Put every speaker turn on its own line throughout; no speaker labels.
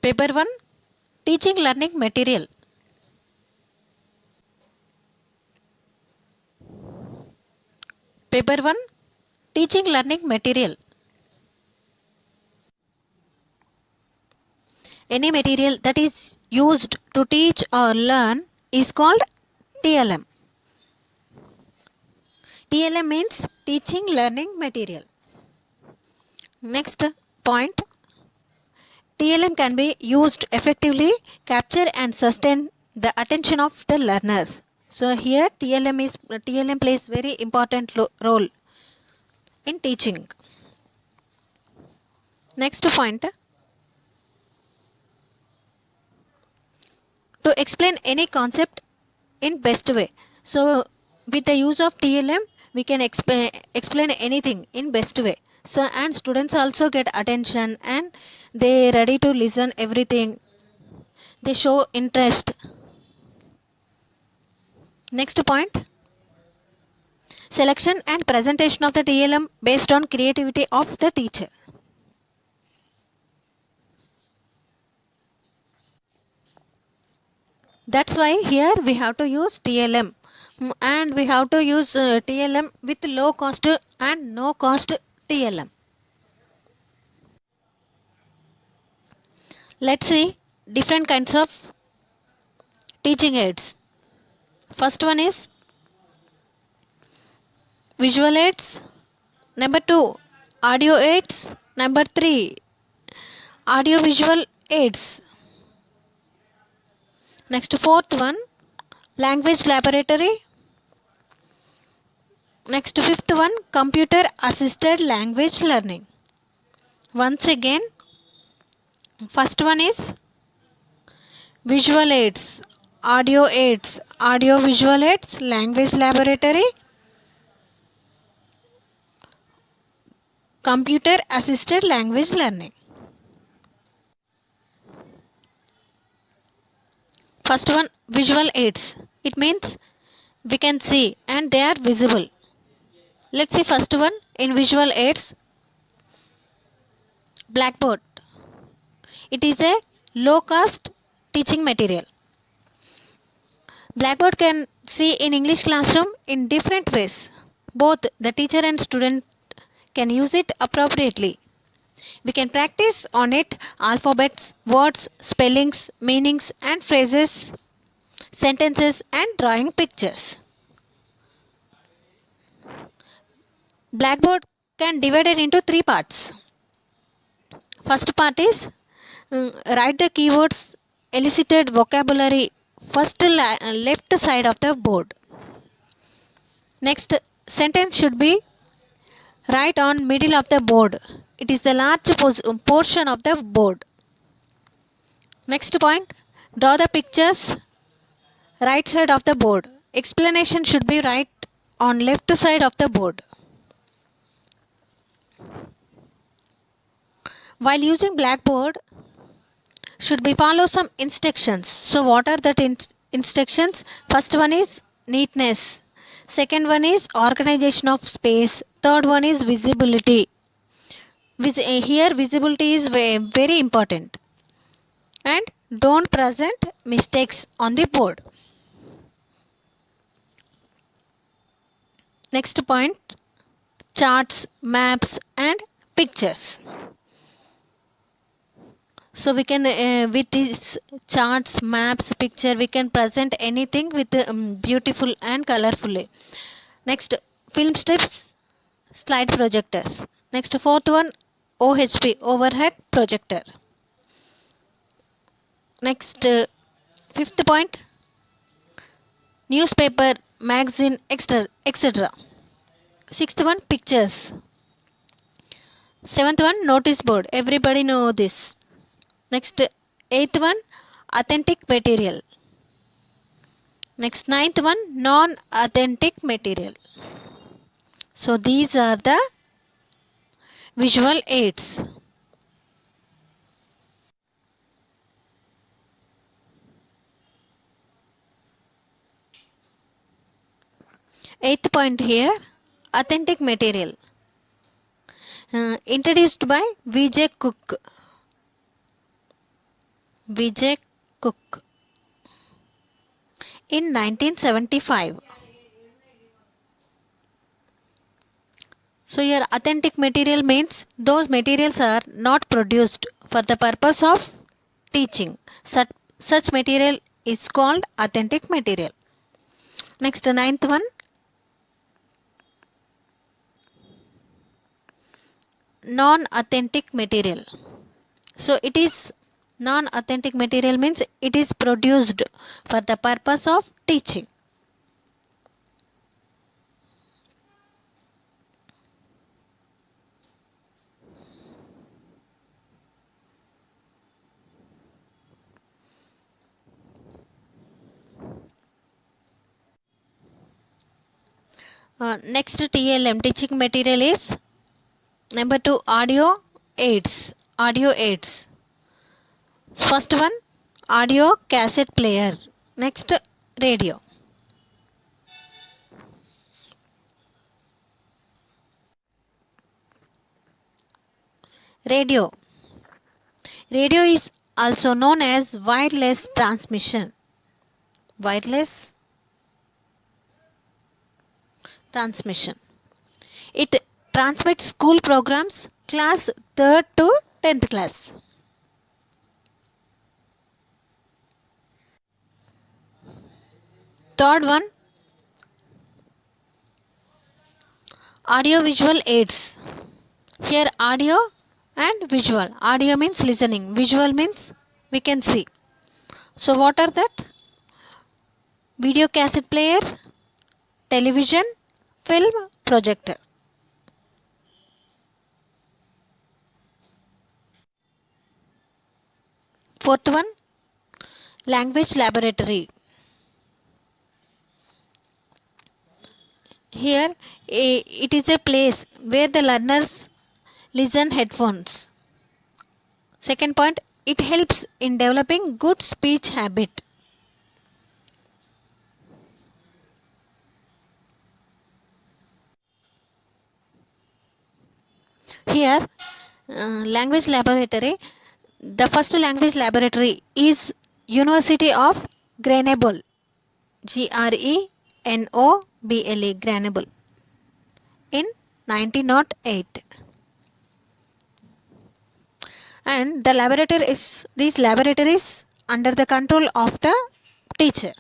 Paper 1, Teaching Learning Material. Paper 1, Teaching Learning Material. Any material that is used to teach or learn is called TLM. TLM means Teaching Learning Material. Next point, TLM can be used effectively, capture and sustain the attention of the learners. So here TLM plays very important role in teaching. Next point, to explain any concept in best way. So with the use of TLM we can explain anything in best way. So and students also get attention and they ready to listen everything. They show interest. Next point, selection and presentation of the TLM based on creativity of the teacher. That's why here we have to use TLM and we have to use TLM with low cost and no cost TLM. Let's see different kinds of teaching aids. First one is visual aids. Number 2, audio aids. Number 3, audio visual aids. Next fourth one, language laboratory. Next fifth one, computer assisted language learning. Once again, first one is visual aids, audio visual aids, language laboratory, computer assisted language learning. First one, visual aids. It means we can see and they are visible. Let's see first one in visual aids, Blackboard. It is a low cost teaching material. Blackboard can see in English classroom in different ways. Both the teacher and student can use it appropriately. We can practice on it alphabets, words, spellings, meanings and phrases, sentences and drawing pictures. Blackboard can divide it into 3 parts. First part is write the keywords elicited vocabulary first left side of the board. Next sentence should be right on middle of the board. It is the large portion of the board. Next point, draw the pictures right side of the board. Explanation should be right on left side of the board. While using Blackboard, should be follow some instructions. So what are that instructions? First one is neatness. Second one is organization of space. Third one is visibility. Here visibility is very important. And don't present mistakes on the board. Next point, charts, maps and pictures. So we can with these charts, maps, picture, we can present anything with beautiful and colorfully. Next, film strips, slide projectors. Next, fourth one, OHP, overhead projector. Next, fifth point, newspaper, magazine, etc. Sixth one, pictures. Seventh one, notice board. Everybody know this. Next, eighth one, authentic material. Next, ninth one, non-authentic material. So these are the visual aids. Eighth point here, authentic material. Introduced by V.J. Cook. Vijay Cook. In 1975. So here authentic material means those materials are not produced for the purpose of teaching. Such material is called authentic material. Next, ninth one, non-authentic material. So it is non-authentic material means it is produced for the purpose of teaching. Next TLM teaching material is number 2, audio aids. Audio aids. First one, audio cassette player. Next, radio. Radio. Radio is also known as wireless transmission. Wireless transmission. It transmits school programs class 3rd to 10th class. Third one, audio visual aids. Here audio and visual. Audio means listening. Visual means we can see. So what are that? Video cassette player, television, film, projector. Fourth one, language laboratory. Here it is a place where the learners listen headphones. Second point, it helps in developing good speech habit. Here language laboratory, the first language laboratory is University of Grenoble, Grenoble, Grenoble, in 1908. And these laboratories under the control of the teacher.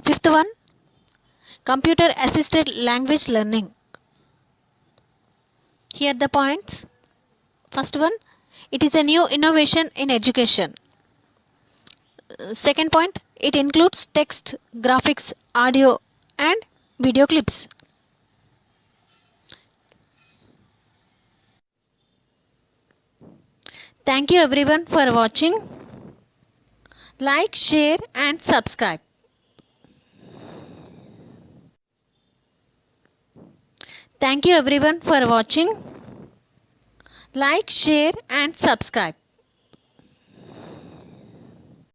Fifth one, computer assisted language learning. Here the points. First one, it is a new innovation in education. Second point, it includes text, graphics, audio and video clips. Thank you everyone for watching. Like, share and subscribe. Thank you everyone for watching. Like, share and subscribe.